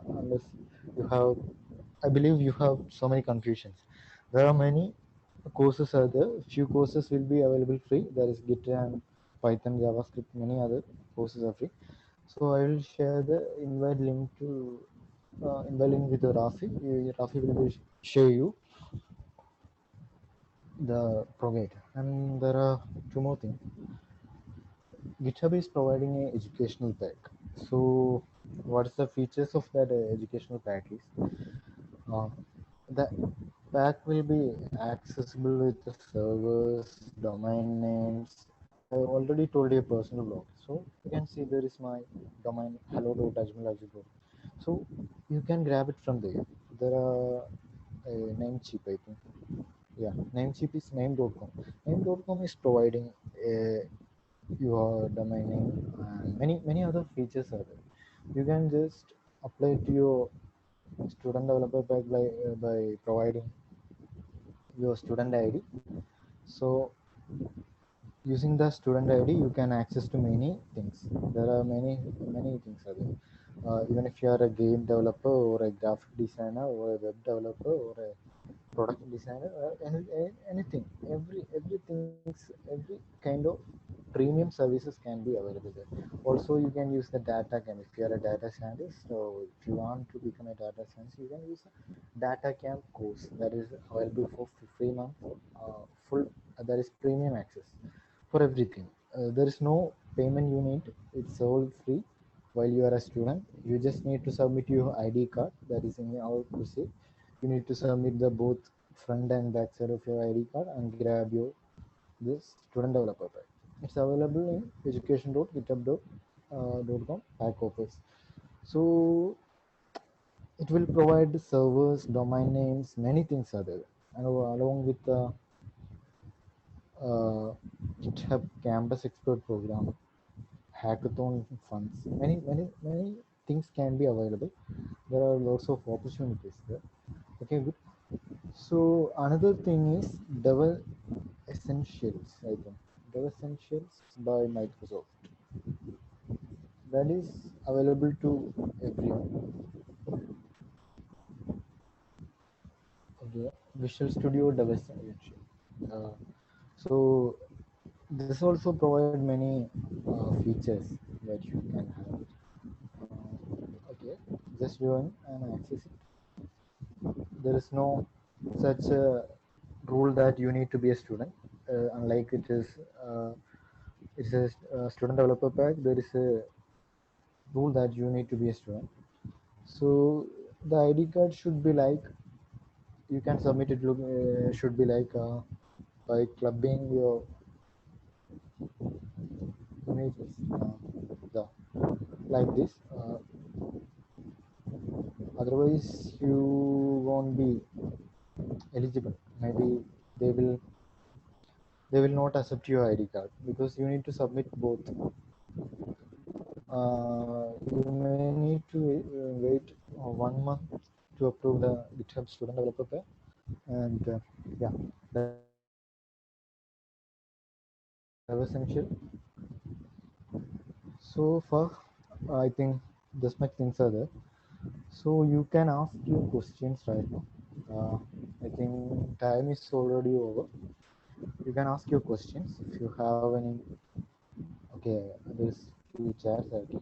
Speaker 1: unless you have, I believe you have so many confusions. There are many courses are there. Few courses will be available free. There is Git and Python, JavaScript, many other courses are free. So I will share the invite link to invite link with Rafi. Rafi will be share you the provide. And there are two more things. GitHub is providing a educational pack. So what's the features of that educational pack is uh, the pack will be accessible with the servers, domain names. I already told you a personal blog. So you can see there is my domain hello.ajmal.com. So you can grab it from there. There are Namecheap, I think. Yeah, Namecheap is name.com. Name.com is providing a your domain name and many other features are there. You can just apply to your student developer pack by providing your student ID. So using the student ID you can access to many things. There are many things are there. Even if you are a game developer or a graphic designer or a web developer or a product designer, anything, everything's every kind of premium services can be available there. Also you can use the data camp if you are a data scientist. So if you want to become a data scientist you can use a data camp course that is available for free month. Full There is premium access for everything. There is no payment you need. It's all free while you are a student. You just need to submit your ID card that is in our CUCEK. You need to submit the both front and back side of your ID card and grab your this student developer pack. It's available in education.github.com pack offers. So it will provide servers, domain names, many things are there, and along with the uh, GitHub Campus Expert program, hackathon funds, many things can be available. There are lots of opportunities there. Okay, good. So another thing is Devel Essentials, I think. Devel Essentials by Microsoft. That is available to everyone. Okay. Visual Studio Devel Essentials. Uh, so this also provide many features that you can have. Okay, just join and access it. There is no such rule that you need to be a student. Unlike it is, it's a student developer pack. There is a rule that you need to be a student. So the ID card should be like you can submit it. Should be like by clubbing your images. The like this. Otherwise, you won't be eligible. Maybe they will they will not accept your ID card because you need to submit both. you may need to wait 1 month to approve the GitHub student developer pair. And yeah, that was essential. So far, I think this much things are there. So you can ask your questions right now. Uh, I think time is already over. You can ask your questions if you have any. Okay, there's few chats. Okay.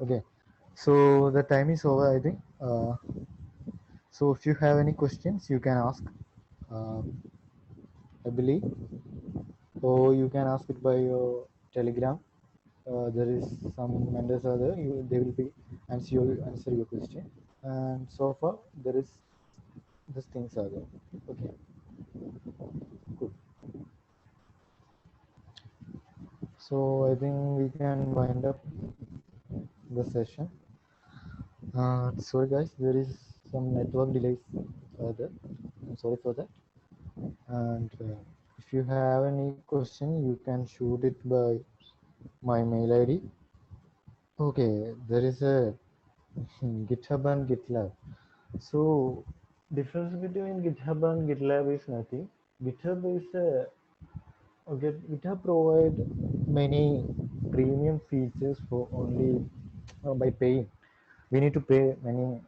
Speaker 1: Okay. So the time is over. I think. So if you have any questions, you can ask. Uh, I believe, or you can ask it by your Telegram. There is some members are there. They will be answer your question. And so far there is these things are there. Okay, good. So I think we can wind up the session. Sorry guys, there is some network delays there. I'm sorry for that. And if you have any question, you can shoot it by my mail ID. Okay, there is a GitHub and GitLab. So difference between GitHub and GitLab is nothing. GitHub is a okay. GitHub provide many premium features for only by paying. We need to pay many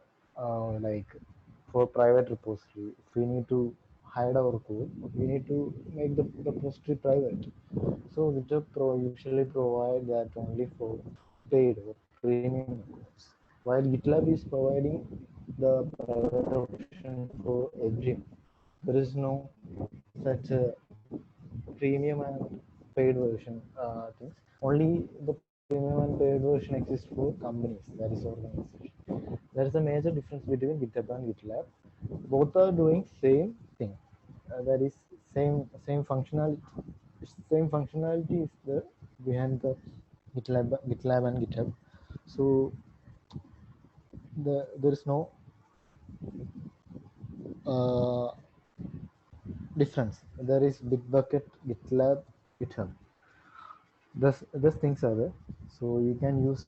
Speaker 1: like for private repository. If we need to hide our code, we need to make the repository private. So GitHub usually provide that only for paid or premium codes, while GitLab is providing the private option for everyone. There is no such a premium and paid version things. Only the premium and paid version exists for companies, that is organization. There is a major difference between GitHub and GitLab. Both are doing same thing. That is same functionality. Same functionality is there behind the GitLab and GitHub. So there is no uh, difference. There is Bitbucket, GitLab, GitHub. Those things are there. So you can use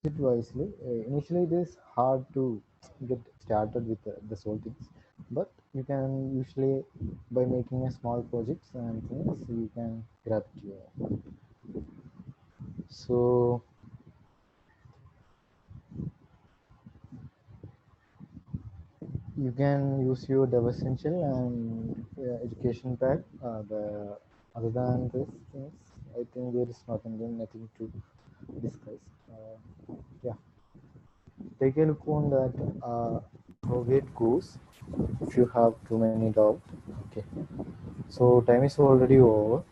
Speaker 1: it wisely. Initially, it is hard to get started with the whole things, but you can usually by making a small projects and things you can grab it. So you can use your Dev Essential and education pack. The other than this things, I think there is nothing to discuss. Yeah, take a look on that how it goes. If you have too many doubts, okay. So time is already over.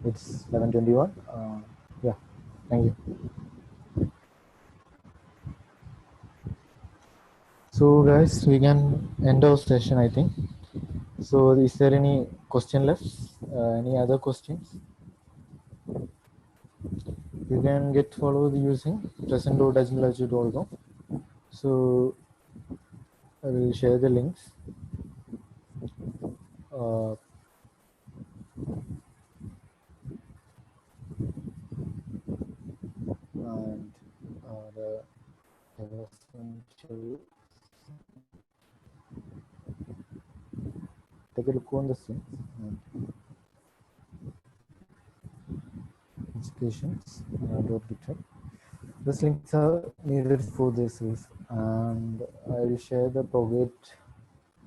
Speaker 1: It's 11:21. Yeah, thank you. So guys, we can end our session, I think. So is there any question left? Any other questions? You can get followed using present.ajmal@gmail.com. So I will share the links. Uh, and the essential. Take a look on the things and educations .github. These links are needed for this, and I will share the Prograde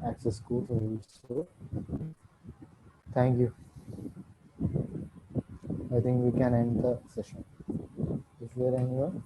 Speaker 1: access code also. Thank you. I think we can end the session. Is there anyone?